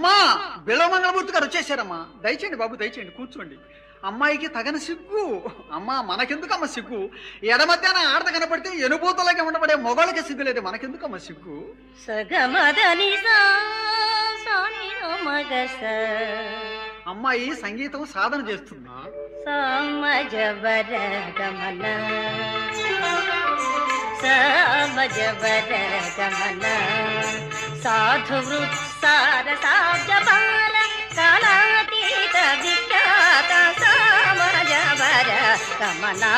అమ్మా బిలమంగళమూర్తి గారు వచ్చేసారమ్మా. దయచేయండి బాబు, దయచేయండి, కూర్చోండి. అమ్మాయికి తగని సిగ్గు. అమ్మా మనకెందుకమ్మ సిగ్గు? ఎడమధ్యాన ఆడత కనపడితే ఎనుభూతులకి ఉండబడే మొగళ్ళకి సిగ్గు లేదు, మనకెందుకమ్మ సిగ్గు? అమ్మాయి సంగీతం సాధన చేస్తున్నా. సాధు వృత్సార సాబ్జబాల కాలాతీత విఖ్యాత సామజవర గమనా.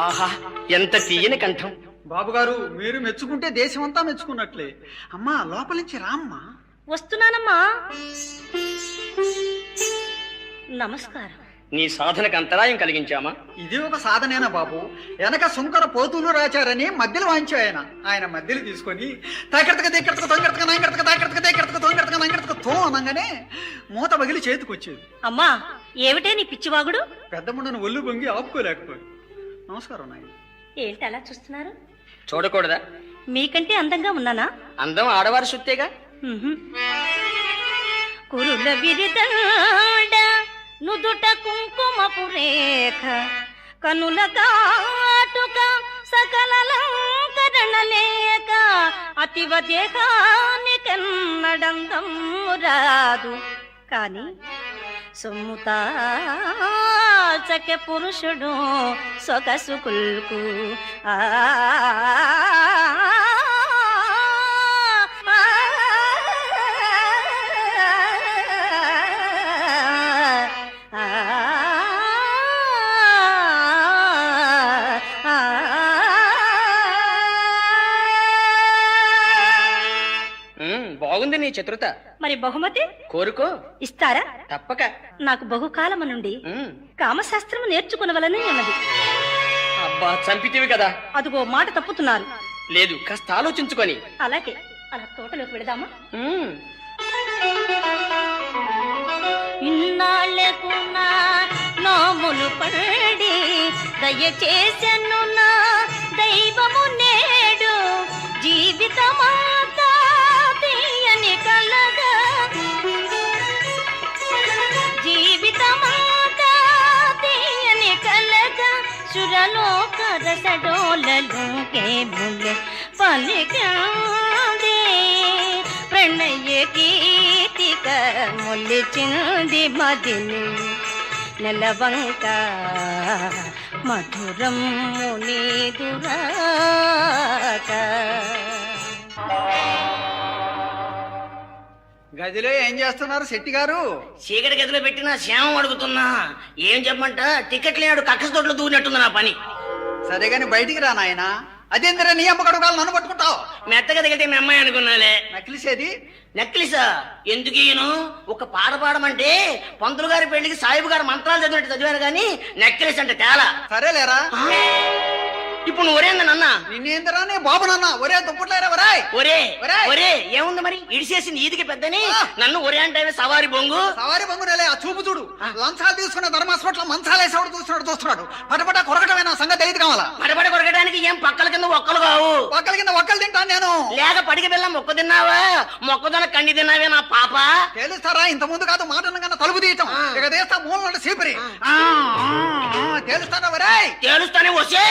ఆహా, ఎంత తీయని కంఠం! బాబుగారు మీరు మెచ్చుకుంటే దేశమంతా మెచ్చుకున్నట్లే. అమ్మా లోపల నుంచి రామ్మా. వస్తున్నానమ్మా. నమస్కారం. నీ సాధనకు అంతరాయం కలిగించామా? ఇది ఒక సాధనేనా బాబు? వెనక సుంకర పోతులు రాచారని మధ్యలో వాయించాయి ఆయన మధ్యలో తీసుకొని తాకెడతక దిక్కడతక తొంగడతక నాంగడతక తాకెడతక దిక్కడతక తొంగడతక నాంగడతక తో అనగానే మూత పగిలి చేతికి వచ్చేది. అమ్మా ఏమిటే నీ పిచ్చివాగుడు? పెద్ద ముండను ఒళ్ళు బొంగి ఆపుకోలేకపోయి. నమస్కారం నాయన. ఏంటి అలా చూస్తున్నారు? చూడకూడదా? మీకంటే అందంగా ఉన్నానా? అందం ఆడవారి సుత్తేగా. కురుల విరిదండ నుదుట కుంకుమపు రేఖ కనుల కాటుక సకలలంకరణ లేక అతివ దేహానికెన్నడంగం రాదు. కాని సొమ్ముతాచక పురుషుడు సొగసు కుల్కు బాగుంది నీ చతురత. మరి బహుమతి కోరుకో. ఇస్తారా? తప్పక. నాకు బహుకాలము నుండి కామశాస్త్రము నేర్చుకునవలని ఉన్నది. అబ్బా చంపితివి కదా. అదిగో మాట తప్పుతున్నారు. లేదు, కాస్త ఆలోచించుకొని. అలాగే, అలా తోటలోకి వెళదామా? ఇన్నాళ్లకు నా నోములు పడి దయచేసెను నా దైవము నేడు జీవితమాత తీయని కలగా జీవితమాత తీయని కలగా సురలోక రసడోలలు కేములే పలికాదే ప్రణయ గీతిక మొలిచింది మదిని నెలవంక మధురం మునిదురాక. గదిలో ఏం చేస్తున్నారు శెట్టి గారు? చీకటి గదిలో పెట్టిన శ్యామం అడుగుతున్నా. ఏం చెప్పమంట? టికెట్ లేడు కక్కస తోటలో దూరినట్టుంది నా పని. సరే గాని బయటికి రా నాయన. అదేంద్ర నీ అమ్మ కడుగాలు నన్ను పట్టుకుంటావు? మెత్తగా దిగితే మీ అమ్మాయి అనుకున్నాలే. నక్లిసేది? నెక్లిసా? ఎందుకు ఈయను? ఒక పాట పాడమంటే పంతులు గారి పెళ్లికి సాయిబు గారు మంత్రాలు చదివినట్టు చదివాను గాని నెక్లెస్ అంటే తేలా. సరేలేరా. ఇప్పుడు నువ్వు ఒరే అన్నా. నిన్నేందరా నీ బాబు నాన్న ఒరే దుప్పట్లేరా ఒరాయ్. ఒరే ఒరే ఏముంది మరి? ఇడిసేసింది ఈదికి పెద్దని నన్ను ఒరే అంటే సవారి బొంగు. సవారి బొంగు నెలే. ఆ చూపు చూడు. లంచాలు తీసుకున్న ధర్మాస్పట్ల మంచాలేసేవాడు చూస్తున్నాడు. పటపట కొరకటమైన సంగతి తెలియదు కావాలా? పటపట కొరకడానికి ఏం పక్కల కింద ఒక్కలు కావు. ఒక్కల కింద ఒక్కలు తింటాను నేను. లేక పడికి బెల్లం మొక్క తిన్నావా? మొక్కజొన్న కండి తిన్నావే నా పాప. తెలుస్తారా? ఇంత ముందు కాదు మాట కన్నా తలుపు తీయటం. ఇక తీస్తా మూలంటే సీపరి. తెలుస్తారా ఒరాయ్? తెలుస్తానే వచ్చే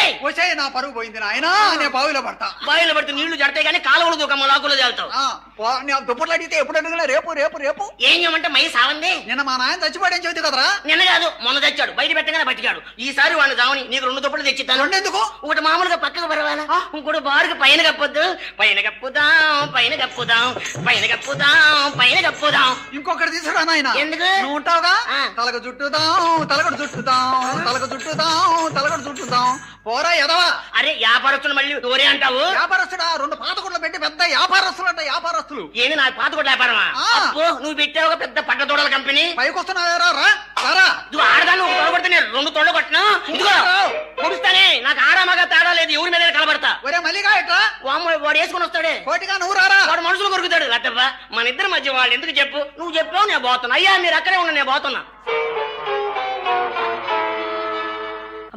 నా పరువు పోయింది నాయన. నేను బావిలో పడతా. బావిలో పడితే నీళ్లు జడతాయి కానీ కాలువలు దూకమ్మ లాకులో చేస్తావు. దుప్పట్లు అడిగితే ఎప్పుడు అడిగినా రేపు రేపు రేపు ఏం చేయమంటే మై సావంది. నిన్న మా నాయన చచ్చిపోయాడని చెబుతుంది కదరా? నిన్న కాదు మొన్న తెచ్చాడు. బయట పెట్టగానే బతికాడు. ఈసారి వాడిని చావని నీకు 2 దుప్పట్లు తెచ్చిస్తాను. ఎందుకు? ఒకటి మామూలుగా పక్కకు పరవాలా, ఇంకోటి బారుగా పైన కప్పొద్దు. పైన కప్పుదాం పైన కప్పుదాం పైన కప్పుదాం పైన కప్పుదాం. ఇంకొకటి తీసుకురా నాయన. ఎందుకు? నువ్వు ఉంటావుగా. తలకు చుట్టుదాం తలకడు చుట్టుదాం తలకు చుట్టుదాం తలకడు చుట్టుదాం. పోరా ఎదవా. అరే వ్యాపారస్తులు మళ్ళీ దూరే అంటావు. వ్యాపారస్తుడా? 2 పాతకుళ్ళు పెట్టి పెద్ద వ్యాపారస్తులు అంట. వ్యాపారస్తులు ఏంది నా పాత కూడా వ్యాపారమా? నువ్వు పెట్టావు పెద్ద పట్ట తోడల కంపెనీ. పైకి వస్తున్నారా? నువ్వు ఆడదాన్ని ఒక తోడ కొడితే నేను 2 తోడలు కొట్టినా ఇదిగో కొడుస్తానే. నాకు ఆడామగా తేడా లేదు. ఎవరి మీద కలబడతా. ఒరే మల్లిగా ఎట్రా? వాడు వేసుకుని వస్తాడే కోటిగా నువ్వు రారా. వాడు మనుషులు కొరుకుతాడు. లట్టబ్బా మన ఇద్దరి మధ్య వాళ్ళు ఎందుకు చెప్పు? నువ్వు చెప్పావు నేను పోతున్నా. అయ్యా మీరు అక్కడే ఉన్నా నేను పోతున్నా.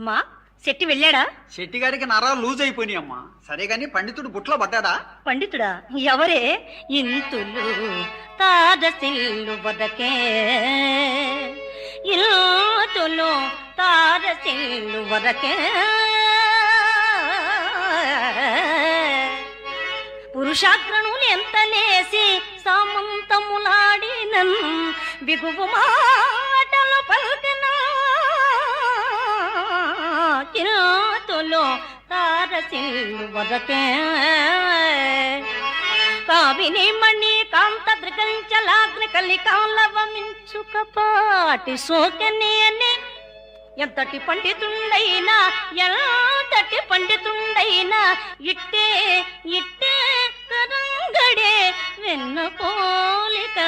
అమ్మా శెట్టి వెళ్ళాడా? శెట్టి గారికి నరాలు లూజ్ అయిపోయినాయి అమ్మా. సరే గాని పండితుడు బుట్లో పడ్డాడా? పండితుడా? ఎవరే? ఇంతులు తారసిల్లు వదకే, ఇంతులు తారసిల్లు వదకే, పురుషాగ్రణులు ఎంత నేసి సామంతములాడినన్ బిగువు మాటలు పలికిన కిరాతులు తారసిల్లు వదకే, కావిని మణి కాంత త్రికంచలాగ్ని కలికాలవమించుకపాటి సోకని అని ఎంతటి పండితుండైనా ఎంతటి పండితుండైనా ఇట్టే ఇట్టే కరంగడే వెన్న పోలిక.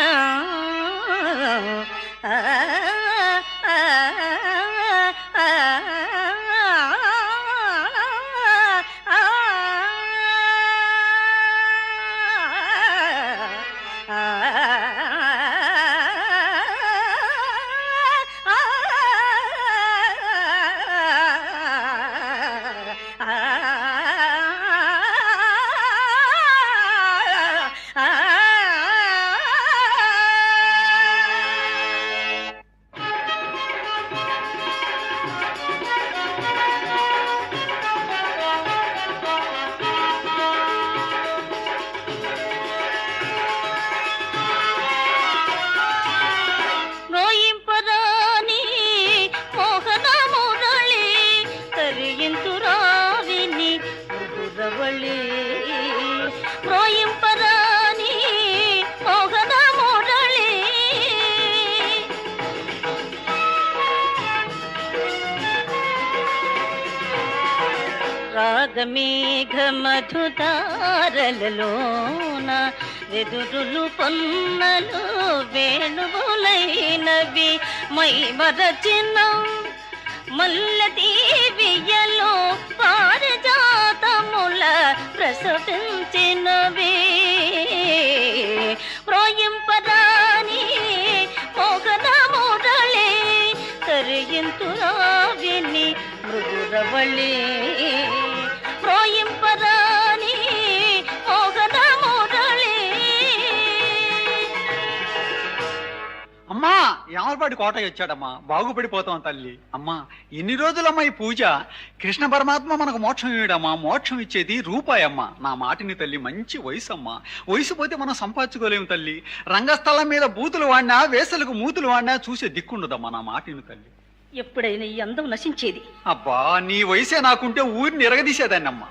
రాగమేఘ మధుదారలలోన వెదురులు పొన్నలు వేణువులైనవి మై మరచిన మల్లదీవియలో పారిజాతముల ప్రసవించినవి. ప్రోయింపరాని మోహన మురళి కరియింతురావిని మృదురవళి. ప్రోయింపరాని మోహన మురళి. అమ్మా యామలపాటి కోటయ్య వచ్చాడమ్మా. బాగుపడిపోతాం తల్లి. అమ్మా ఎన్ని రోజులమ్మా ఈ పూజ? కృష్ణ పరమాత్మ మనకు మోక్షం ఇవ్వడమ్మా. మోక్షం ఇచ్చేది రూపాయి అమ్మా. నా మాటిని తల్లి. మంచి వయసు అమ్మా. వయసు పోతే మనం సంపాదించుకోలేము తల్లి. రంగస్థలం మీద బూతులు వాడినా వేసలకు మూతులు వాడినా చూసే దిక్కుండదమ్మా. నా మాటిని తల్లి. ఎప్పుడైనా ఈ అందం నశించేది? అబ్బా నీ వయసే నాకుంటే ఊరిని ఎరగదీసేదాన్నమ్మా.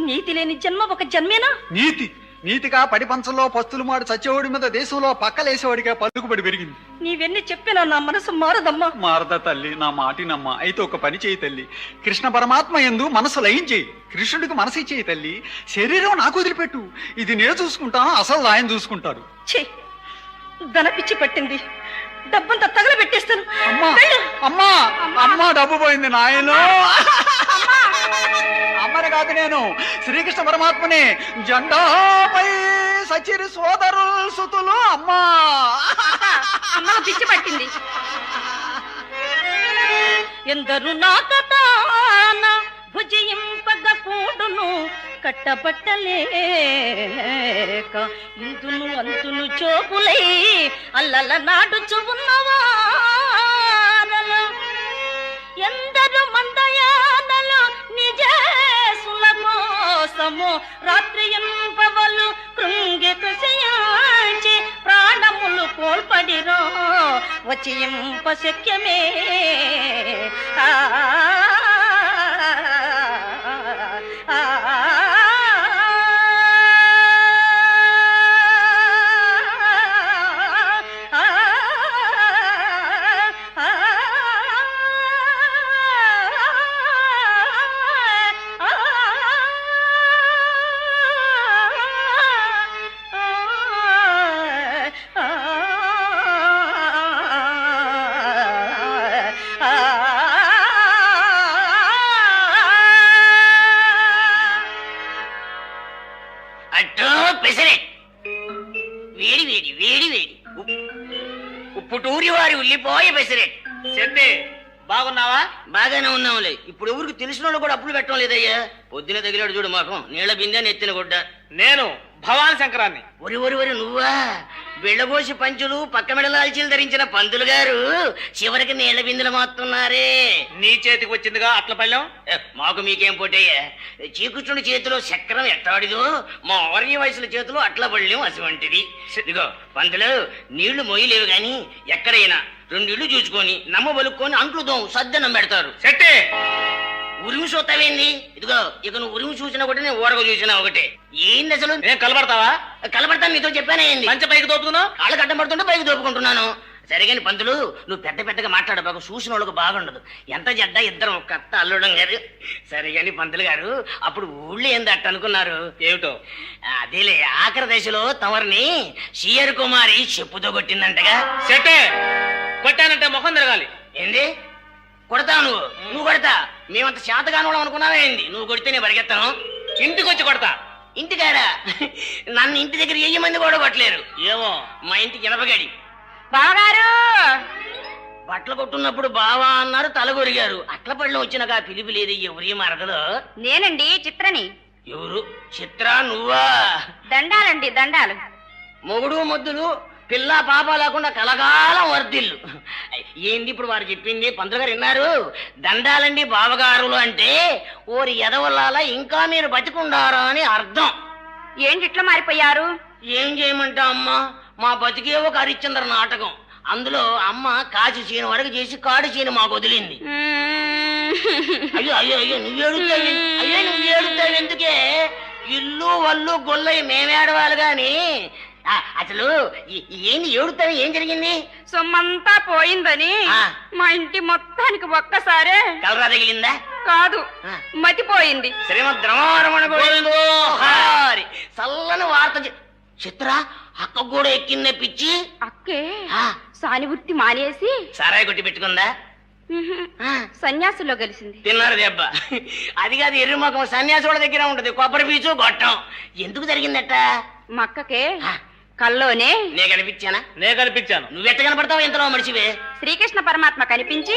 నీతి లేని జన్మ ఒక జన్మేనా? నీతి నీతిగా పడి పంచంలో పస్తులు మాడు చచ్చేవాడి మీద దేశంలో పక్కలేసేవాడిగా పలుకుబడి పెరిగింది. నీవెన్ని చెప్పినా నా మనసు మారదమ్మా. మారదా తల్లి? నా మాటినమ్మా. అయితే ఒక పని చేయి తల్లి. కృష్ణ పరమాత్మ యందు మనసు లయం చేయి. కృష్ణుడికి మనసు ఇచ్చేయి తల్లి. శరీరం నాకు వదిలిపెట్టు. ఇది నేను చూసుకుంటాను, అసలు ఆయన చూసుకుంటాడు. ఛీ, ధన పిచ్చి పట్టింది. డబ్బంతా తగలబెట్టేస్తాను. అమ్మా అమ్మా అమ్మా డబ్బు పోయింది నాయనో. అమ్మని కాదు నేను శ్రీకృష్ణ పరమాత్మని. జెండాపై సచిరి సోదరులు సుతులు. అమ్మా అమ్మ పిచ్చి పట్టింది. ఎందరు నాకతాన భుజింపగ కూడును కట్టబట్టలేక ఇందును అంతును చోపులై అల్లల నాడుచు ఉన్నవారలు. ఎందరు మందయానలు నిజేసుల కోసము రాత్రి ఎంపవలు కృంగి కృషించి ప్రాణములు కోల్పడిరో వచ్చి ఎంప శక్యమే. ఉప్పుటూరి వారి ఉల్లిపోయ పెసిరెట్. చెట్టే బాగున్నావా? బాగానే ఉన్నాంలే. ఇప్పుడు ఎవరికి తెలిసిన వాళ్ళు కూడా అప్పులు పెట్టడం లేదయ్యా. పొద్దున తగిలాడు చూడు మాకు నీళ్ల బిందె నెత్తిన గుడ్డ. నేను భవాని శంకరాన్ని. ఒరి నువ్వా? బిళ్ళబోసి పంచులు పక్క మెడలాల్చీలు ధరించిన పంతులు గారు చివరికి నీళ్ల బిందెలు మాత్తున్నారే. నీ చేతికి వచ్చిందిగా అట్ల పళ్ళెం. మాకు మీకేం పోటయ్యా? చీకృష్ణుడి చేతిలో చక్రం ఎట్టాడిదో మా ఆర్య వయసుల చేతిలో అట్ల పళ్ళెం అటువంటిది. ఇదిగో పంతులు, నీళ్లు మొయ్యలేవు గాని ఎక్కడైనా 2 ఇళ్ళు చూసుకొని నమ్మ బలుక్కొని అంట్లుదాం సద్దనం పెడతారు. సెట్టే ఉరిమి చూస్తావేంది? ఇదిగో ఇక నువ్వు ఉరిమి చూసినా ఒకటి, నేను ఊరగ చూసినా ఒకటే. ఏంది అసలు? నేను కలబడతావా? కలబడతాను, నీతో చెప్పానేంది? మంచి పైకి దోపుతున్నావు. వాళ్ళకి అడ్డం పడుతుంటే పైకి దోపుకుంటున్నాను. సరిగాని పంతులు, నువ్వు పెద్దగా మాట్లాడబాకు, చూసిన వాళ్ళకు బాగుండదు. ఎంత జడ్డ ఇద్దరం ఒక అత్త అల్లుడం గారు. సరిగాని పంతులు గారు, అప్పుడు ఊళ్ళో ఏంది అట్ట అనుకున్నారు? ఏమిటో? అదేలే, ఆఖరి దశలో తమరిని సిఆర్ కుమారి చెప్పుతో కొట్టిందంటగా. సెట్టే కొట్టానంటే ముఖం తిరగాలి. ఏంది కొడతావు? నువ్వు కొడతా? మేమంత శాతగానోళం అనుకున్నావా ఏంది? నువ్వు కొడితే నేను పరిగెత్తాను. ఇంటికి వచ్చి కొడతా. ఇంటికాడా? నన్ను ఇంటి దగ్గర 1000 మంది కూడా కొట్టలేరు. ఏమో, మా ఇంటికి ఎనపగడి బావగారు, బట్టలు కొట్టున్నప్పుడు బావా అన్నారు, తలగొరిగారు. అట్ల పళ్ళు వచ్చినాక పిలిపి లేదు. ఎవరి మరదలో? నేనండి చిత్రని. ఎవరు? చిత్ర నువ్వా? దండాలండి దండాలు. మొగుడు మొద్దులు పిల్ల పాప లేకుండా కలకాలం వర్దిల్లు. ఏంది ఇప్పుడు వారు చెప్పింది? పంతులు గారు విన్నారు? దండాలండి బావగారులు అంటే ఓరి ఎదవల్లాల ఇంకా మీరు బతికుండారా అని అర్థం. ఏంటి ఇట్లా మారిపోయారు? ఏం చేయమంటా అమ్మా, మా బతికే ఒక హరిశ్చంద్ర నాటకం. అందులో అమ్మ కాచి చీన వరకు చేసి కాడు చీన మాకు వదిలింది. అయ్యో నువ్వు ఏడుతావు ఎందుకే? ఇల్లు వల్లు గొల్లయి మేమేడవాలి గాని అసలు ఏంది ఏడుతావు? ఏం జరిగింది? సొమ్మంతా పోయిందని మా ఇంటి మొత్తానికి ఒక్కసారే కలరా తగిలిందా? కాదు, మతిపోయింది. శ్రీమద్రమణ చల్లని వార్త. చిత్ర అక్క కూడా ఎక్కిందే పిచ్చి. అక్కే సాని వృత్తి మానేసి సారాయి కొట్టి పెట్టుకుందా? సన్యాసుల్లో కలిసింది. తిన్నారు దెబ్బ. అది కాదు, ఎర్రి మొఖం సన్యాసుల దగ్గర ఉంటది కొబ్బరి పీచు గొట్టం. ఎందుకు జరిగిందట? మా అక్కకే కల్లోనే నే కనిపించానా? నే కనిపించాను. నువ్వెట్ట కనపడతావు? ఎంతలో మనిషివే. శ్రీకృష్ణ పరమాత్మ కనిపించి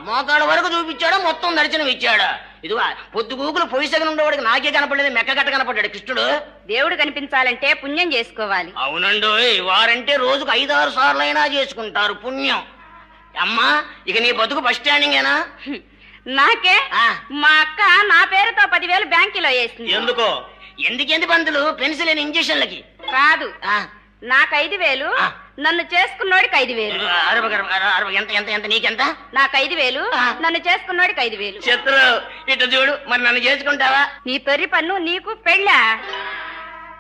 మోకాళ్ళ వరకు చూపించాడా? మొత్తం దర్శనం ఇచ్చాడా? ఇదిగో పొద్దు గూకులు పొయ్యి ఉండేవాడికి నాకే కనపడలేదు, మెక్క గట్ట కనపడ్డాడు కృష్ణుడు. దేవుడు కనిపించాలంటే పుణ్యం చేసుకోవాలి. అవునండో, వారంటే రోజుకు 5-6 సార్లైనా చేసుకుంటారు పుణ్యం. అమ్మా, ఇక నీ బతుకు బస్ స్టాండింగేనా? నాకే మా అక్క నా పేరుతో 10,000 బ్యాంకులో వేసింది. ఎందుకో? ఎందుకేంది పంతులు? పెన్సిల్ ఇంజక్షన్లకి కాదు, నాకు 5,000, నన్ను చేసుకున్నోడికి 5,000. ఎంత ఎంత ఎంత నీకెంత? నాకు 5,000, నన్ను చేసుకున్నోడికి 5,000. శత్రు ఇట్ట చూడు, మరి నన్ను చేసుకుంటావా? నీ తొర్రి పన్ను నీకు పెళ్ళా?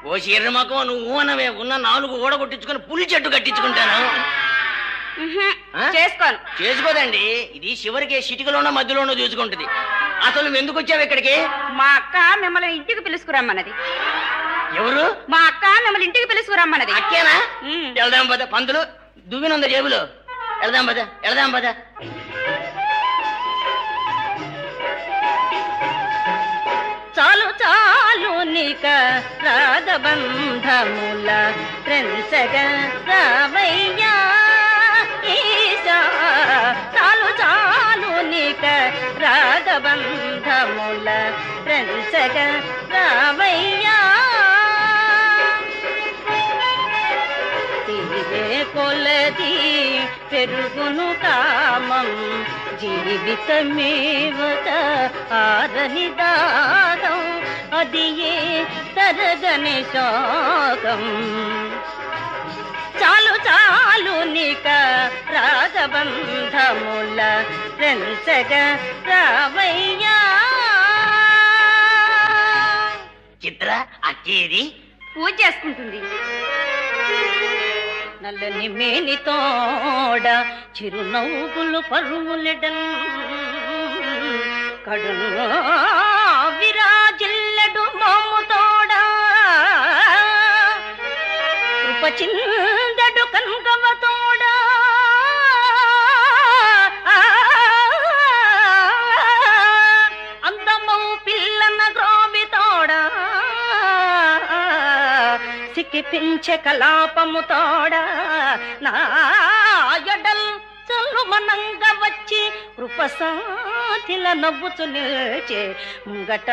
ఓ శరీరమకం, నువ్వు అనవే ఉన్న 4 ఓడ కొట్టించుకుని పులి చెట్టు కట్టించుకుంటాను. చేసుకోను. చేసుకోదండి, ఇది చివరికి చిటికలోనో మధ్యలోనో చూసుకుంటది. అసలు నువ్వు ఎందుకు వచ్చావు ఇక్కడికి? మా అక్క మిమ్మల్ని ఇంటికి పిలుచుకురమ్మన్నది. ఎవరు? మా అక్క మిమ్మల్ని ఇంటికి పిలుచుకురమ్మన్నది. అక్కేనా? వెళ్దాం పద. పంతులు దువ్వినుందా జేబులో? వెళ్దాం పద. చాలు నీక రాగబంధముల త్రెంచగ రావయ్యా ఈశా. చాలు నీక రాగబంధముల త్రెంచగ రావయ్యా. తీరే కొలది పెరుగును కామం, జీవితమేవత ఆరని దారం, అది ఏ తరగని శోకం. చాలు నీక రాగబంధముల రెంచగ రావయ్యా. చిత్ర అక్కేది? పూజ చేసుకుంటుంది. నల్లని మేనితోడ చిరునవ్వులు పరువులెడన్, కడును విరాజిల్లెడు మోముతోడ, కృపచిందడు కన్కవతోడ, అందమౌ పిల్లన గ్రోబితోడ, సిక్కిపించే కలాపము తోడ, నా ఎడల్ చల్లు మనంగ వచ్చి కృపసాతిల నవ్వుచు నిల్చే ముంగట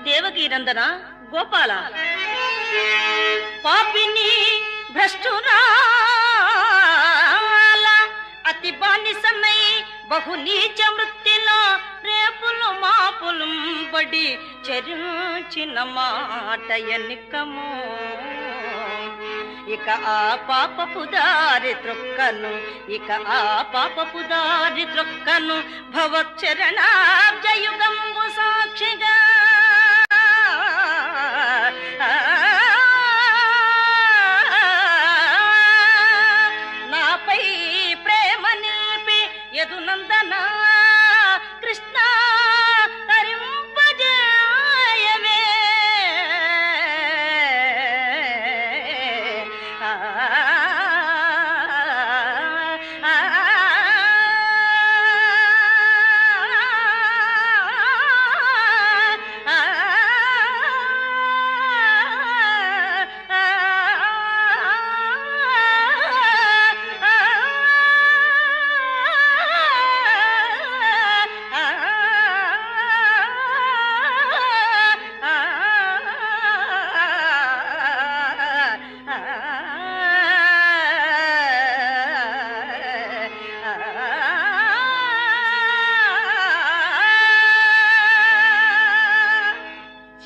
దేవకీనందన గోపాల పాపిని భ్రష్టురాల అతి బానిసమై బహు నీచ వృత్తిలో రేపులు మాపులు బడి చరించిన మాట ఎన్నికము ఇక ఆ పాపపు దారి త్రొక్కను భవచ్చరణాబ్జయుగంబు సాక్షిగా నాపై ప్రేమ నిలిపి యదునందన కృష్ణ తరింపజేయవే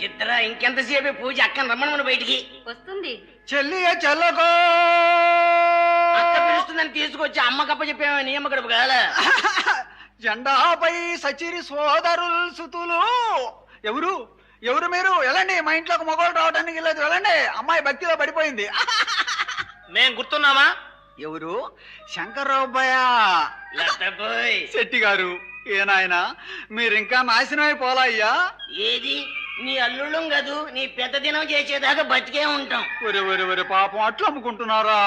చిత్ర ఇంకెంతసేపు పూజ అక్కని రమ్మను బయటికి. వస్తుంది. చెల్లి చెల్లకో అక్క పిలుస్తుందని తీసుకొచ్చి అమ్మకప్ప చెప్పామని అమ్మ గడుపు కాల. జెండాపై సచిరి సోదరులు సుతులు. ఎవరు ఎవరు మీరు? వెళ్ళండి, మా ఇంట్లోకి మగవాళ్ళు రావడానికి లేదు, వెళ్ళండి. అమ్మాయి భక్తిలో పడిపోయింది. మేం గుర్తున్నామా? ఎవరు? శంకర్రావుబ్బయ్య లతపోయ్. శెట్టి గారు. ఏనాయన మీరింకా నాశనమైపోలా అయ్యా. ఏది నీ అల్లుళ్ళం కదూ, నీ పెద్ద దినం చేసేదాకా బతికే ఉంటాం. ఒరే ఒరే ఒరే పాపం అట్లు అమ్ముకుంటున్నారా?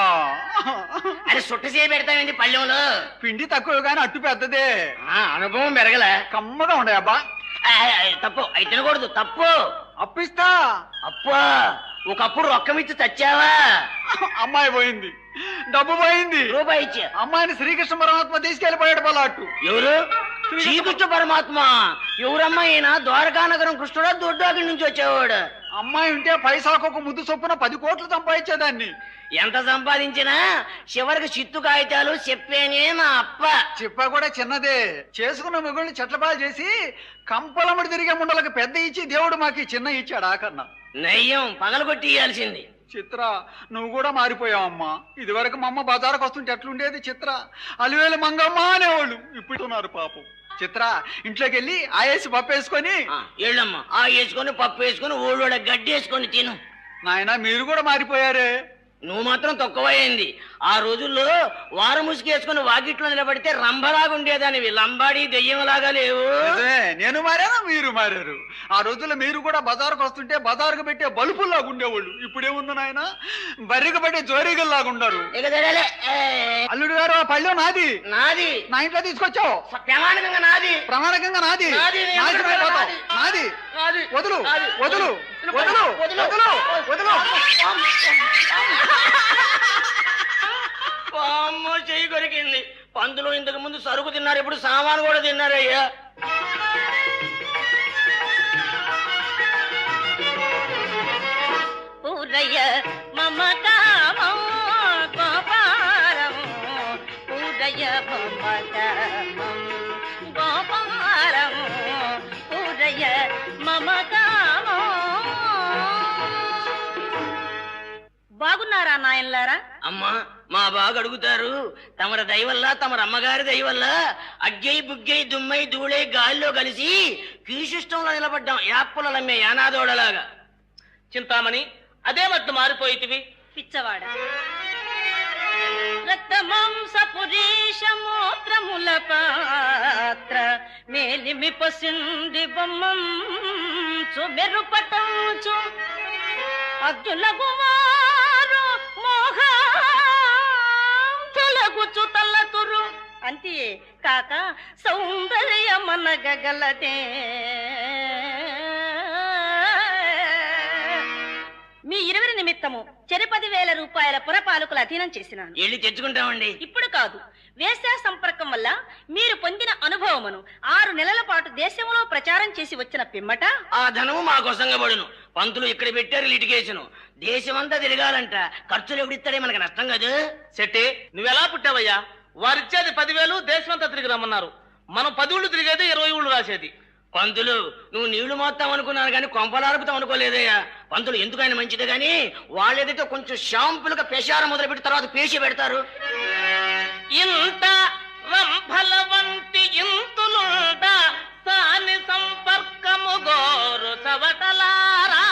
అది సుట్ట చేయ పెడతామండి పళ్ళెంలో. పిండి తక్కువ గాని అట్టు పెద్దదే. అనుభవం పెరగల. కమ్మగా ఉండే అబ్బా. తప్పు అయి తినకూడదు, తప్పు. అప్పిస్తా. అప్పా ఒకప్పుడు రొక్కం ఇచ్చి చచ్చావా? అమ్మాయి పోయింది, డబ్బు పోయింది, రూపాయి ఇచ్చా. అమ్మాయిని శ్రీకృష్ణ పరమాత్మ తీసుకెళ్లిపోయాడు పలాట్టు. ఎవరు? శ్రీకృష్ణ పరమాత్మ. ఎవరమ్మా ఈయన? ద్వారకానగరం కృష్ణుడా దొడ్డాకి నుంచి వచ్చేవాడు. అమ్మాయి ఉంటే పైసాకు ముద్దు చొప్పున 10 కోట్లు సంపాదించేదాన్ని. ఎంత సంపాదించినా చివరికి చిత్తు కాగితాలు చెప్పేనే నా అప్ప. చెప్పా కూడా చిన్నదే. చేసుకున్న మొగుల్ని చెట్లపాలు చేసి కంపలముడి తిరిగే ముండలకు పెద్ద ఇచ్చి దేవుడు మాకి చిన్న ఇచ్చాడు. ఆకన్నా నయ్యం పగలగొట్టి ఇయ్యాల్సింది. చిత్ర, నువ్వు కూడా మారిపోయావమ్మా. ఇది వరకు మా అమ్మ బజారుకు వస్తుంటే ఎట్లుండేది చిత్ర? అలివేలు మంగమ్మ అనేవాళ్ళు, ఇప్పుడు పాపం. చిత్ర, ఇంట్లోకి వెళ్ళి ఆయేసి పప్పు వేసుకొని ఏళ్ళమ్మా ఆ వేసుకొని పప్పు వేసుకొని ఊళ్ళోడ గడ్డి వేసుకొని తిను. నాయన మీరు కూడా మారిపోయారే. నువ్వు మాత్రం తక్కువైంది. ఆ రోజుల్లో వారం ముసుగేసుకుని వాకిట్లో నిలబడితే రంభలాగా ఉండేదానివి, లంబాడి దెయ్యంలాగా లేవు. నేను మారాను, మీరు మారారు. ఆ రోజుల్లో మీరు కూడా బజారుకు వస్తుంటే బజారుకు పెట్టే బలుపుల్లాగా ఉండేవాళ్ళు. ఇప్పుడేముంది నాయన, బర్రెకు పెట్టే జోరీగల్లాగా ఉండరు. అల్లుడు గారు, ఆ పళ్ళెం నాది. నాది. నా ఇంట్లో తీసుకొచ్చావు. ప్రమాణికంగా నాది. ప్రమాణికంగా నాది. నాది. నాది. వదులు వదులు వదులు వదులు వదులు. అమ్మో చెయ్యి కొరికింది. పందులు ఇంతకు ముందు సరుకు తిన్నారు, ఇప్పుడు సామాను కూడా తిన్నారయ్యా. పూరయ్య మమకామం గోపారం, పూరయ్య మమకామం గోపారం, పూరయ్య మమకామం. బాగున్నారా నాయనలారా? అమ్మా మా బాగా అడుగుతారు. తమర దయవల్ల తమర అమ్మగారి దయవల్ల అగ్గై బుగ్గై దుమ్మై దూళై గాలిలో కలిసి కీశిష్టంలో నిలబడ్డాం. యాప్పలమ్మే యానాదోడలాగా. చింతామణి, అదే మట్టు మారిపోయితివి. పిచ్చవాడ రక్తమాంసపురీషమూత్రముల పాత్ర మేలిమి పసిండి బొమ్మంచు మెరుపటంచు అర్జున కుమారు మోహలగుచు తల్లతురు అంతే కాక సౌందర్యమనగలదే. మీ 20 నిమిత్తము 10,000 రూపాయల పురపాలకుల అధీనం చేసినాను. వెళ్ళి తెచ్చుకుంటామండి. ఇప్పుడు కాదు, వేశ్యా సంపర్కం వల్ల మీరు పొందిన అనుభవమును 6 నెలల పాటు దేశంలో ప్రచారం చేసి వచ్చిన పిమ్మట ఆ ధనము మా కోసంగబడును. పంతులు ఇక్కడ పెట్టారు లిటిగేషన్. దేశమంతా తిరగాలంట. ఖర్చులు ఎవడిస్తాడే మనకి నష్టం కాదు. శెట్టి, నువ్వెలా పుట్టావయ్యా? వారిచ్చేది 10,000, దేశమంతా తిరిగి రమ్మన్నారు. మనం 10 ఊళ్ళు తిరిగేది 20 ఊళ్ళు రాసేది. పంతులు, నువ్వు నీళ్లు మోస్తాం అనుకున్నాను కానీ కొంపలారుపుతాం అనుకోలేదయ్యా. పంతులు ఎందుకైనా మంచిదే గాని వాళ్ళేదైతే కొంచెం షాంపులుగా పెషారం మొదలు పెట్టి తర్వాత పేసి పెడతారు. ఇంత రంభల వంటి ఇంతులుండ సాని సంపర్కము గోరు చవటలారా.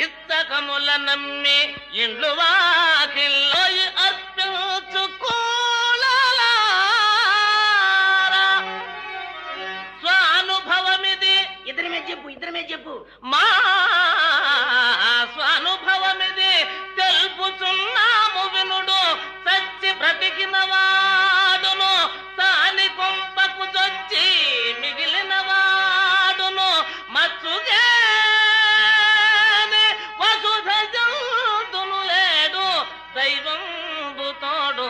ఇత్తకముల నమ్మి ఇండ్లు వాకిల్లో అర్పించుకోలారా. స్వానుభవమిది. ఇద్దరి మీద చెప్పు. మా స్వానుభవమిది తెలుపుచున్నాము వినుడు. సచ్చి బ్రతికిన వాడును సాని కొంపకు జొచ్చి మిగిలిన వాడును మచ్చుగే వసుధ జంతును లేడు దైవంబు తోడు.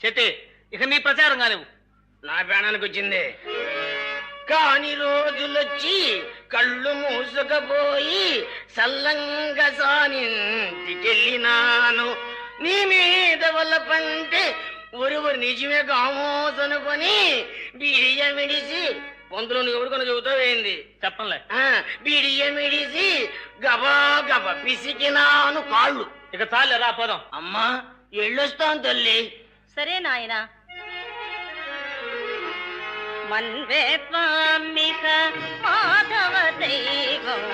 చెట్టి, ఇక నీ ప్రచారం కానివ్వు. నా ప్రాణానికి వచ్చింది. కాని రోజులొచ్చి కళ్ళు మూసుకపోయి సల్లంగా సానింటికెళ్ళినాను. నీ మీద వల్ల పంటే ఒరువురు నిజమే కామోసనుకొని బియ్యమిడిసి పొందులో ఎవరు కొన చెబుతావేంది చెప్పంలే. బిడియమిడిసి గబా గబ పిసికినాను కాళ్ళు. ఇక చాలే, రా పోదాం. అమ్మా ఎళ్ళొస్తాను తల్లి. సరే నాయన. మన్వే పామిక మాధవ దైవం,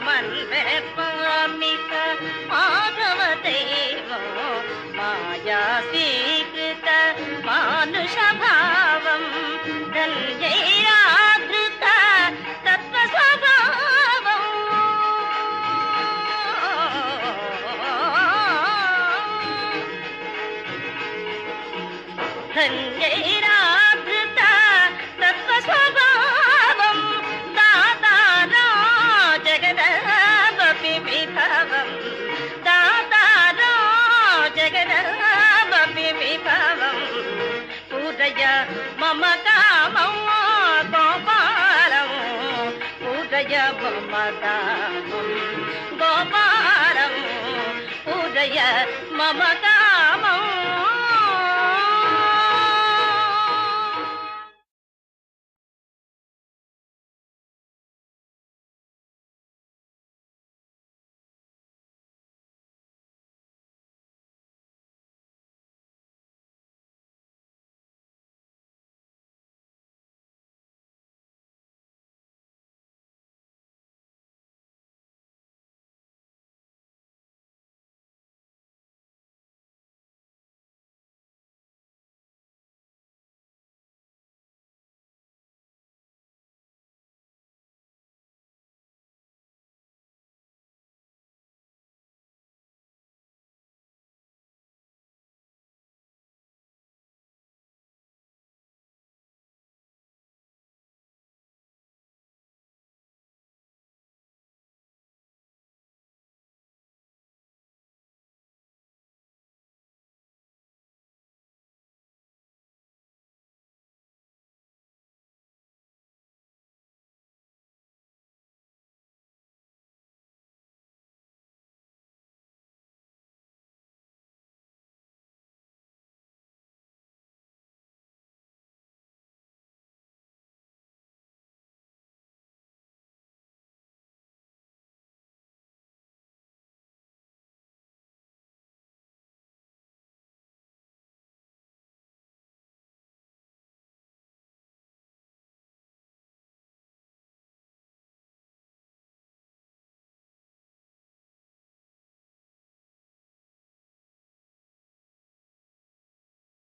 మన్వే పామిక మాధవ దైవం, మాయా స్వీకృత మానుష భావం, ధన్యైరాధృత తత్వ స్వభావం. ధన్యైరాధృత తత్వ స్వభావం, దాతారా జగదపి విభవం, దాతారా జగదపి విభవం. పూజయ మమ కామం గోపాలం, పూజయ మమ కామం గోపాలం, పూజయ మమ కామం